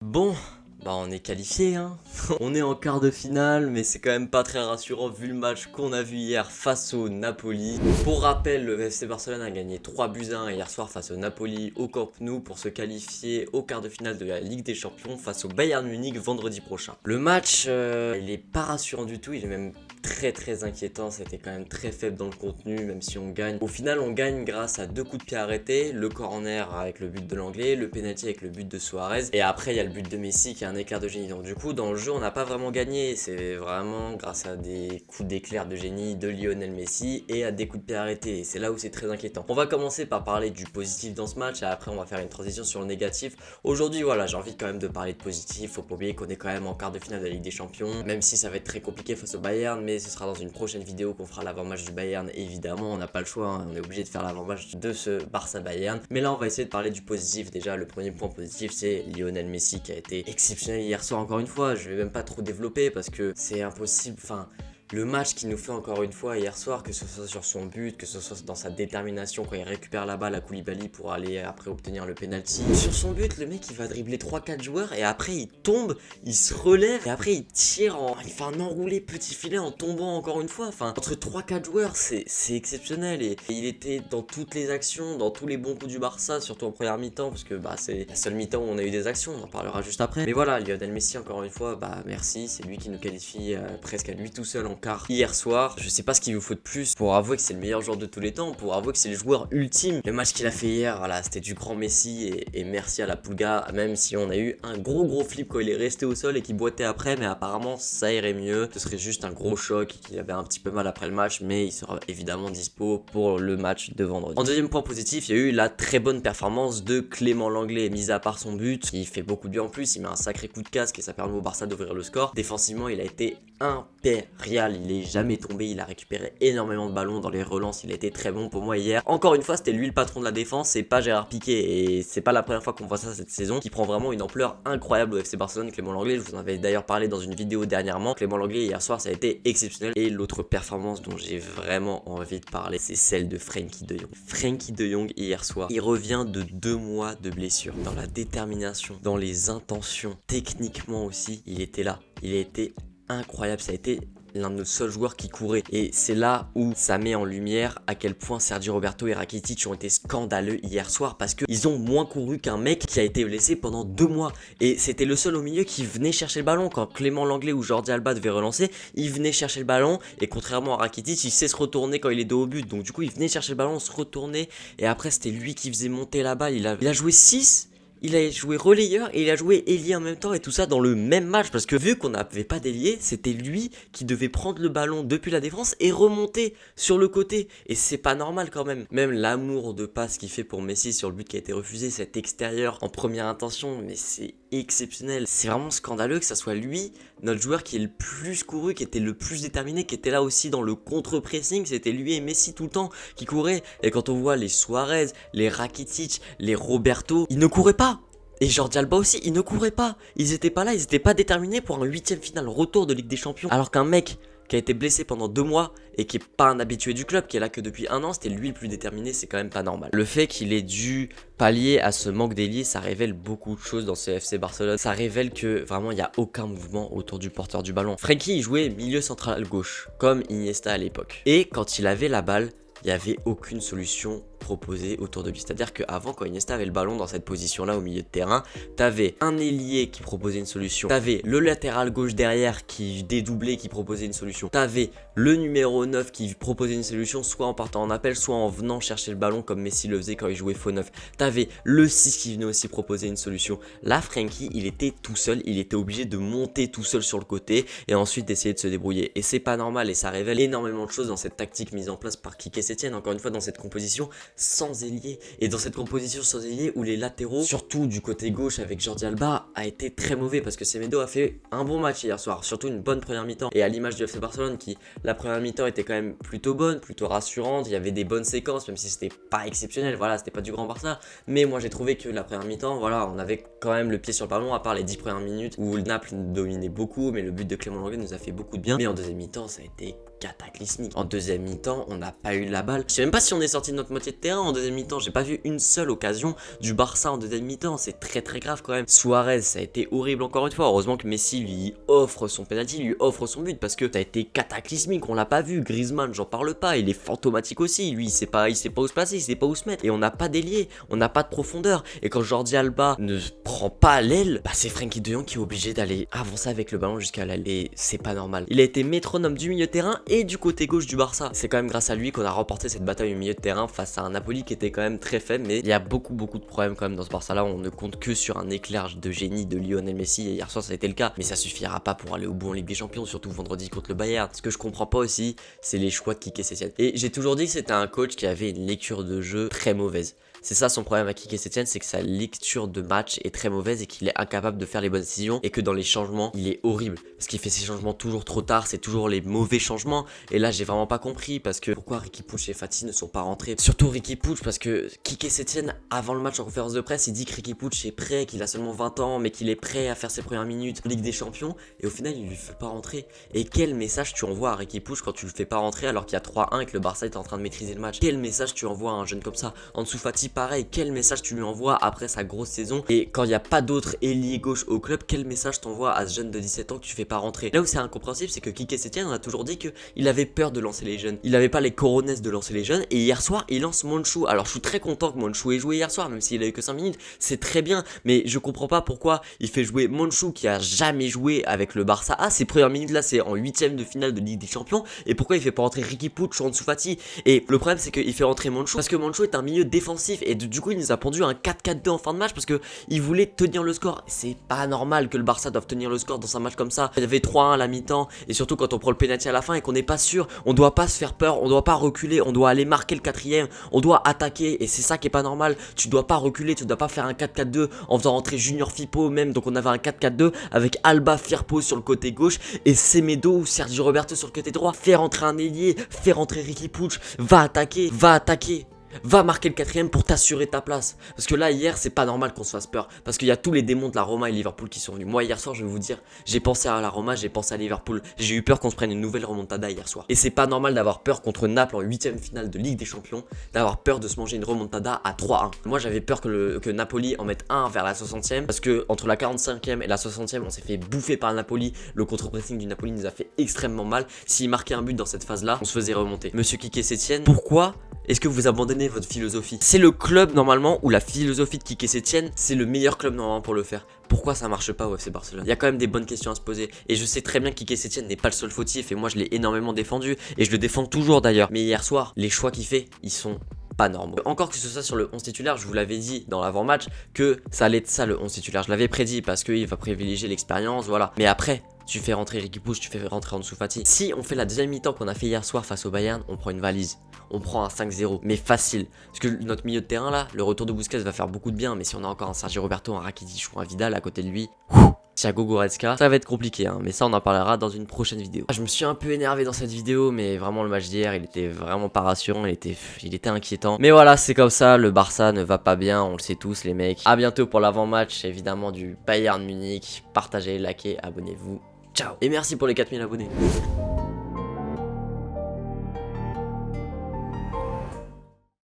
Bon, bah on est qualifié hein. On est en quart de finale, mais c'est quand même pas très rassurant vu le match qu'on a vu hier face au Napoli. Pour rappel, le FC Barcelone a gagné 3 buts à 1 hier soir face au Napoli au Camp Nou pour se qualifier au quart de finale de la Ligue des Champions face au Bayern Munich vendredi prochain. Le match, il est pas rassurant du tout, il est même très inquiétant, c'était quand même très faible dans le contenu, même si on gagne. Au final, on gagne grâce à 2 coups de pied arrêtés, le corner avec le but de l'anglais, le penalty avec le but de Suarez, et après il y a le but de Messi qui est un éclair de génie. Donc du coup, dans le jeu, on n'a pas vraiment gagné, c'est vraiment grâce à des coups d'éclair de génie de Lionel Messi et à des coups de pied arrêtés, et c'est là où c'est très inquiétant. On va commencer par parler du positif dans ce match, et après on va faire une transition sur le négatif. Aujourd'hui, voilà, j'ai envie quand même de parler de positif, faut pas oublier qu'on est quand même en quart de finale de la Ligue des Champions, même si ça va être très compliqué face au Bayern, mais ce sera dans une prochaine vidéo qu'on fera l'avant-match du Bayern. Évidemment, on n'a pas le choix, hein, on est obligé de faire l'avant-match de ce Barça-Bayern. Mais là, on va essayer de parler du positif. Déjà, le premier point positif, c'est Lionel Messi qui a été exceptionnel hier soir. Encore une fois, je vais même pas trop développer parce que c'est impossible. Enfin, le match qu'il nous fait encore une fois hier soir, que ce soit sur son but, que ce soit dans sa détermination quand il récupère la balle à Koulibaly pour aller après obtenir le penalty. Sur son but, le mec il va dribbler 3-4 joueurs et après il tombe, il se relève et après il tire, il fait un enroulé petit filet en tombant encore une fois. Enfin, entre 3-4 joueurs, c'est exceptionnel et il était dans toutes les actions, dans tous les bons coups du Barça, surtout en première mi-temps parce que bah, c'est la seule mi-temps où on a eu des actions, on en parlera juste après. Mais voilà, Lionel Messi encore une fois, bah merci, c'est lui qui nous qualifie presque à lui tout seul en quart hier soir. Je sais pas ce qu'il vous faut de plus pour avouer que c'est le meilleur joueur de tous les temps, pour avouer que c'est le joueur ultime. Le match qu'il a fait hier, voilà, c'était du grand Messi et merci à la Pulga, même si on a eu un gros flip quand il est resté au sol et qu'il boitait après, mais apparemment ça irait mieux. Ce serait juste un gros choc et qu'il avait un petit peu mal après le match, mais il sera évidemment dispo pour le match de vendredi. En deuxième point positif, il y a eu la très bonne performance de Clément Lenglet, mis à part son but, il fait beaucoup de bien en plus, il met un sacré coup de casque et ça permet au Barça d'ouvrir le score. Défensivement, il a été impérial, il est jamais tombé, il a récupéré énormément de ballons dans les relances, il a été très bon pour moi hier. Encore une fois, c'était lui le patron de la défense, c'est pas Gérard Piqué, et c'est pas la première fois qu'on voit ça cette saison, qui prend vraiment une ampleur incroyable au FC Barcelone. Clément Lenglet, je vous en avais d'ailleurs parlé dans une vidéo dernièrement. Clément Lenglet hier soir, ça a été exceptionnel. Et l'autre performance dont j'ai vraiment envie de parler, c'est celle de Frenkie de Jong. Frenkie de Jong hier soir, il revient de 2 mois de blessure. Dans la détermination, dans les intentions, techniquement aussi, il était là. Il a été incroyable, ça a été l'un de nos seuls joueurs qui courait, et c'est là où ça met en lumière à quel point Sergio Roberto et Rakitic ont été scandaleux hier soir, parce qu'ils ont moins couru qu'un mec qui a été blessé pendant 2 mois, et c'était le seul au milieu qui venait chercher le ballon. Quand Clément Lenglet ou Jordi Alba devaient relancer, il venait chercher le ballon, et contrairement à Rakitic, il sait se retourner quand il est dos au but, donc du coup il venait chercher le ballon, se retournait, et après c'était lui qui faisait monter la balle. Il a joué 6. Il a joué relayeur et il a joué ailier en même temps, et tout ça dans le même match, parce que vu qu'on n'avait pas d'ailier, c'était lui qui devait prendre le ballon depuis la défense et remonter sur le côté, et c'est pas normal quand même. Même l'amour de passe qu'il fait pour Messi sur le but qui a été refusé, cet extérieur en première intention, mais c'est exceptionnel. C'est vraiment scandaleux que ça soit lui, notre joueur qui est le plus couru, qui était le plus déterminé, qui était là aussi dans le contre-pressing. C'était lui et Messi tout le temps qui couraient, et quand on voit les Suarez, les Rakitic, les Roberto, ils ne couraient pas. Et Jordi Alba aussi, ils ne couraient pas. Ils étaient pas là, ils étaient pas déterminés pour un 8ème finale retour de Ligue des Champions. Alors qu'un mec qui a été blessé pendant 2 mois et qui est pas un habitué du club, qui est là que depuis 1 an, c'était lui le plus déterminé, c'est quand même pas normal. Le fait qu'il ait dû pallier à ce manque d'ailier, ça révèle beaucoup de choses dans ce FC Barcelone. Ça révèle que vraiment il n'y a aucun mouvement autour du porteur du ballon. Frenkie, il jouait milieu central gauche, comme Iniesta à l'époque. Et quand il avait la balle, il n'y avait aucune solution proposée autour de lui. C'est-à-dire qu'avant, quand Iniesta avait le ballon dans cette position-là au milieu de terrain, t'avais un ailier qui proposait une solution, t'avais le latéral gauche derrière qui dédoublait, qui proposait une solution, t'avais le numéro 9 qui proposait une solution, soit en partant en appel, soit en venant chercher le ballon comme Messi le faisait quand il jouait faux 9. T'avais le 6 qui venait aussi proposer une solution. Là, Frenkie, il était tout seul, il était obligé de monter tout seul sur le côté et ensuite d'essayer de se débrouiller. Et c'est pas normal, et ça révèle énormément de choses dans cette tactique mise en place par Quique Setien, encore une fois dans cette composition sans ailier, et dans cette composition sans ailier où les latéraux, surtout du côté gauche avec Jordi Alba, a été très mauvais, parce que Semedo a fait un bon match hier soir, surtout une bonne première mi-temps, et à l'image du FC Barcelone qui, la première mi-temps était quand même plutôt bonne, plutôt rassurante, il y avait des bonnes séquences, même si c'était pas exceptionnel, voilà, c'était pas du grand Barça, mais moi j'ai trouvé que la première mi-temps, voilà, on avait quand même le pied sur le ballon, à part les 10 premières minutes où le Naples dominait beaucoup, mais le but de Clément Lenglet nous a fait beaucoup de bien. Mais en deuxième mi-temps, ça a été cataclysmique. En deuxième mi-temps, on n'a pas eu la balle. Je sais même pas si on est sorti de notre moitié de terrain en deuxième mi-temps. J'ai pas vu une seule occasion du Barça en deuxième mi-temps. C'est très grave quand même. Suarez, ça a été horrible encore une fois. Heureusement que Messi lui offre son penalty, lui offre son but parce que ça a été cataclysmique. On l'a pas vu. Griezmann, j'en parle pas. Il est fantomatique aussi. Lui, il sait pas où se placer, il sait pas où se mettre. Et on n'a pas d'ailier, on n'a pas de profondeur. Et quand Jordi Alba ne prend pas l'aile, bah c'est Frenkie de Jong qui est obligé d'aller avancer avec le ballon jusqu'à l'aile. Et c'est pas normal. Il a été métronome du milieu de terrain et du côté gauche du Barça. C'est quand même grâce à lui qu'on a remporté cette bataille au milieu de terrain face à un Napoli qui était quand même très faible. Mais il y a beaucoup de problèmes quand même dans ce Barça là. On ne compte que sur un éclair de génie de Lionel Messi. Et hier soir ça a été le cas. Mais ça suffira pas pour aller au bout en Ligue des Champions, surtout vendredi contre le Bayern. Ce que je comprends pas aussi, c'est les choix de Quique Setién. Et j'ai toujours dit que c'était un coach qui avait une lecture de jeu très mauvaise. C'est ça son problème à Quique Setién, c'est que sa lecture de match est très mauvaise et qu'il est incapable de faire les bonnes décisions et que dans les changements, il est horrible. Parce qu'il fait ses changements toujours trop tard, c'est toujours les mauvais changements. Et là, j'ai vraiment pas compris parce que pourquoi Riqui Puig et Fati ne sont pas rentrés. Surtout Riqui Puig parce que Quique Setién, avant le match en conférence de presse, il dit que Riqui Puig est prêt, qu'il a seulement 20 ans, mais qu'il est prêt à faire ses premières minutes en Ligue des Champions. Et au final, il lui fait pas rentrer. Et quel message tu envoies à Riqui Puig quand tu le fais pas rentrer alors qu'il y a 3-1 et que le Barça est en train de maîtriser le match? Quel message tu envoies à un jeune comme ça? Ansu Fati, pareil, quel message tu lui envoies après sa grosse saison? Et quand il n'y a pas d'autre ailier gauche au club, quel message t'envoies à ce jeune de 17 ans que tu fais pas rentrer? Là où c'est incompréhensible, c'est que Quique Setién, on a toujours dit qu'il avait peur de lancer les jeunes. Il avait pas les coronesses de lancer les jeunes. Et hier soir, il lance Monchou. Alors je suis très content que Monchou ait joué hier soir, même s'il a eu que 5 minutes. C'est très bien. Mais je comprends pas pourquoi il fait jouer Monchou qui a jamais joué avec le Barça. Ah, ses premières minutes là, c'est en 8ème de finale de Ligue des Champions. Et pourquoi il fait pas rentrer Riqui Puig ou Ansu Fati? Et le problème, c'est qu'il fait rentrer Monchou parce que Monchou est un milieu défensif. Et du coup, il nous a pondu un 4-4-2 en fin de match parce que il voulait tenir le score. C'est pas normal que le Barça doive tenir le score dans un match comme ça. Il y avait 3-1 à la mi-temps et surtout quand on prend le penalty à la fin et qu'on n'est pas sûr, on doit pas se faire peur, on doit pas reculer, on doit aller marquer le 4ème, on doit attaquer et c'est ça qui est pas normal. Tu dois pas reculer, tu dois pas faire un 4-4-2 en faisant rentrer Junior Firpo même. Donc on avait un 4-4-2 avec Alba, Firpo sur le côté gauche et Semedo ou Sergio Roberto sur le côté droit. Fais rentrer un ailier, fais rentrer Riqui Puig, va attaquer, va marquer le 4ème pour t'assurer ta place. Parce que là, hier, c'est pas normal qu'on se fasse peur. Parce qu'il y a tous les démons de la Roma et Liverpool qui sont venus. Moi, hier soir, je vais vous dire, j'ai pensé à la Roma, j'ai pensé à Liverpool. J'ai eu peur qu'on se prenne une nouvelle remontada hier soir. Et c'est pas normal d'avoir peur contre Naples en 8ème finale de Ligue des Champions, d'avoir peur de se manger une remontada à 3-1. Moi, j'avais peur que Napoli en mette un vers la 60ème. Parce que entre la 45ème et la 60ème, on s'est fait bouffer par Napoli. Le contre-pressing du Napoli nous a fait extrêmement mal. S'il marquait un but dans cette phase-là, on se faisait remonter. Monsieur Quique Setién, pourquoi est-ce que vous abandonnez votre philosophie? C'est le club normalement où la philosophie de Quique Setién, c'est le meilleur club normalement pour le faire. Pourquoi ça marche pas au FC Barcelone? Il y a quand même des bonnes questions à se poser. Et je sais très bien que Quique Setién n'est pas le seul fautif. Et moi je l'ai énormément défendu. Et je le défends toujours d'ailleurs. Mais hier soir, les choix qu'il fait, ils sont pas normaux. Encore que ce soit sur le 11 titulaire, je vous l'avais dit dans l'avant-match que ça allait être ça le 11 titulaire. Je l'avais prédit parce qu'il va privilégier l'expérience, voilà. Mais après, tu fais rentrer Riqui Puig, tu fais rentrer Ansu Fati. Si on fait la deuxième mi-temps qu'on a fait hier soir face au Bayern, on prend une valise. On prend un 5-0, mais facile. Parce que notre milieu de terrain là, le retour de Busquets va faire beaucoup de bien. Mais si on a encore un Sergio Roberto, un Rakitic ou un Vidal à côté de lui, Thiago Goretzka, ça va être compliqué, hein, mais ça on en parlera dans une prochaine vidéo. Je me suis un peu énervé dans cette vidéo, mais vraiment le match d'hier, il était vraiment pas rassurant, il était inquiétant. Mais voilà, c'est comme ça, le Barça ne va pas bien, on le sait tous les mecs. A bientôt pour l'avant-match, évidemment, du Bayern Munich. Partagez, likez, abonnez-vous. Ciao. Et merci pour les 4000 abonnés.